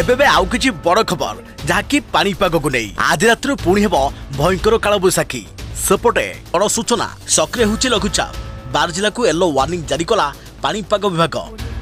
एबे आउ किछि बड़ खबर जहाँकि पानीपाग को नहीं आज रात पुणी हेब भयंकर काल बैशाखी सेपटे बड़ सूचना सक्रिय होछि लघुचाप 12 जिला को येलो वार्निंग जारी कला पानीपाग विभाग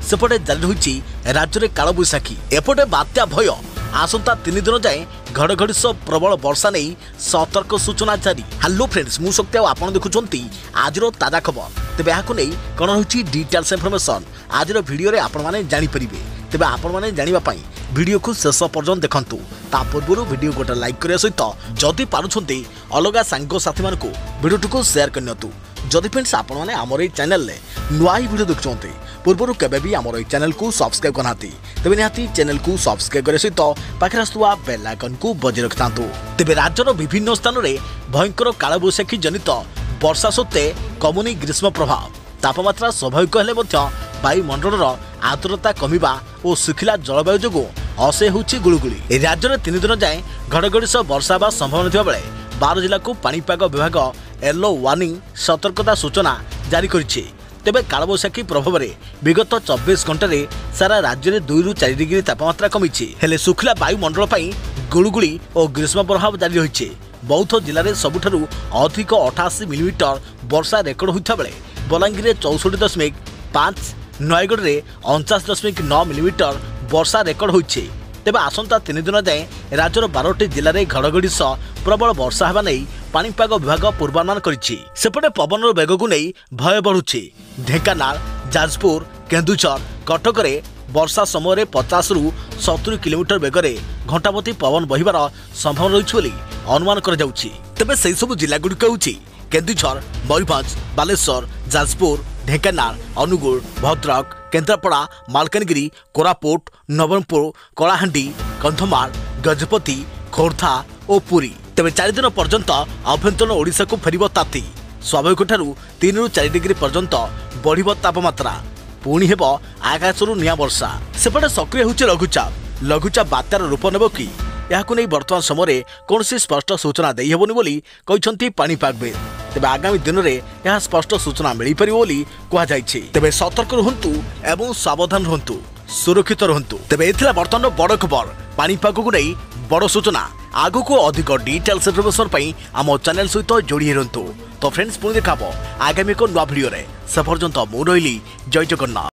सेपटे जारी होछि राज्य में काल बैशाखी एपटे बात्या भय आसंता 3 दिन जाए घड़घड़ी सह प्रबल वर्षा नहीं सतर्क सूचना जारी। हेलो फ्रेंड्स मु शक्ति आपन देखुछंती आजिरो ताजा खबर तेबे याकु नै कोन होछि डिटेल्स इन्फॉर्मेशन आजिरो वीडियो रे आपन माने जानि परिबे तेबे आपन माने जानिबा पई वीडियो को शेष पर्यंत देखंतु ता पूर्व वीडियो गोटे लाइक करिया सहित जदि पारुछंती अलगा सांग साथी मान को वीडियो को शेयर करनियतु जदि फ्रेंड्स आपन माने हमर ए चैनल ले नुआ ही वीडियो देखुछंती पूर्व केबे भी हमर ए चैनल को सब्सक्राइब करनाती तेबे निहाती चैनल को सब्सक्राइब करे सहित पाखरे आस्तुआ बेल आइकन को बजि रखतांतु। तेबे राज्यर विभिन्न स्थान रे भयंकर कालबैशाखी जनित वर्षा सत्ते कमुनी ग्रीष्म प्रभाव तापमात्रा स्वाभाविक हेले मध्य वायुमंडलर आर्द्रता कमिबा और सुखिला जलवायु जोगु असह्य होछि गुळुगुळी। राज्य में 3 दिन जाए घड़घड़ी सह वर्षा बा संभावना थिबा बेले 12 जिला को पानीपाग विभाग येलो वार्निंग सतर्कता सूचना जारी करिछि। तेबे कालबैशाखी प्रभाव में विगत 24 घंटे में सारा राज्य में 2 ରୁ 4 डिग्री तापमात्रा कमिछि हेले सुखिला वायुमंडल पई गुळुगुळी और ग्रीष्म प्रभाव जारी रहिछि। बौद्ध जिले में सबुठारु अधिक 88 मिलीमीटर वर्षा रेकर्ड होता बेले बलांगीर 64.5 नयगढ़ में 49.9 मिलीमीटर वर्षा रेकर्ड होइछि। तेबे आसंता 3 दिन जाए राज्यर 12टी जिले में घड़घड़ी सह प्रबल वर्षा हेबा नै पानीपाग विभाग पूर्वानुमान करिछि। सेपटे पवनर बेग को नहीं भय बढ़ुछि। ढेंकानाल जाजपुर केन्दुझर कटक रे वर्षा समय 50 ରୁ 70 किलोमीटर बेगर घंटाप्रति पवन बहिबार संभावना रही बोली अनुमान कर जाउछि। तेबे सेहि सब जिला गुड़िक होछि केन्दुझर मयूरभंज बालेश्वर जाजपुर ढेंकानाल अनुगुल भद्रक केन्द्रापड़ा मालकानगिरी कोरापुट नवरंगपुर कलाहांडी कंधमाल गजपति खोर्धा और पुरी। तेबे 4 दिन पर्यंत आभ्यंतरण ओडिशा को फेरिब ताती स्वाभाविक ठारू 3 ରୁ 4 डिग्री पर्यंत बढ़िब तापमात्रा पुणी हेब आकाशरू निया वर्षा। सेपटे सक्रिय होछि लघुचाप बात्यार रूप नेब कि याकु नै वर्तमान समय कौन स्पष्ट सूचना देई हेबोनी बोली कहिसंती पानीपागविद। तेबे आगामी दिन में यह स्पष्ट सूचना मिल पार बोली कहुछि। तेबे सतर्क रुहंतु एवं सावधान रुहंतु सुरक्षित रुहंतु। तेबे एथिला वर्तमान बड़ खबर पानीपाग को नहीं बड़ सूचना आगु को अधिक डिटेल्स इन्फॉर्मेशन पई आम चैनल सहित जोड़ी रहंतु। तो फ्रेंड्स पुणी देखाबो आगामी को नुआ वीडियो रे से पर्यंत मु रहिली जय जगन्नाथ।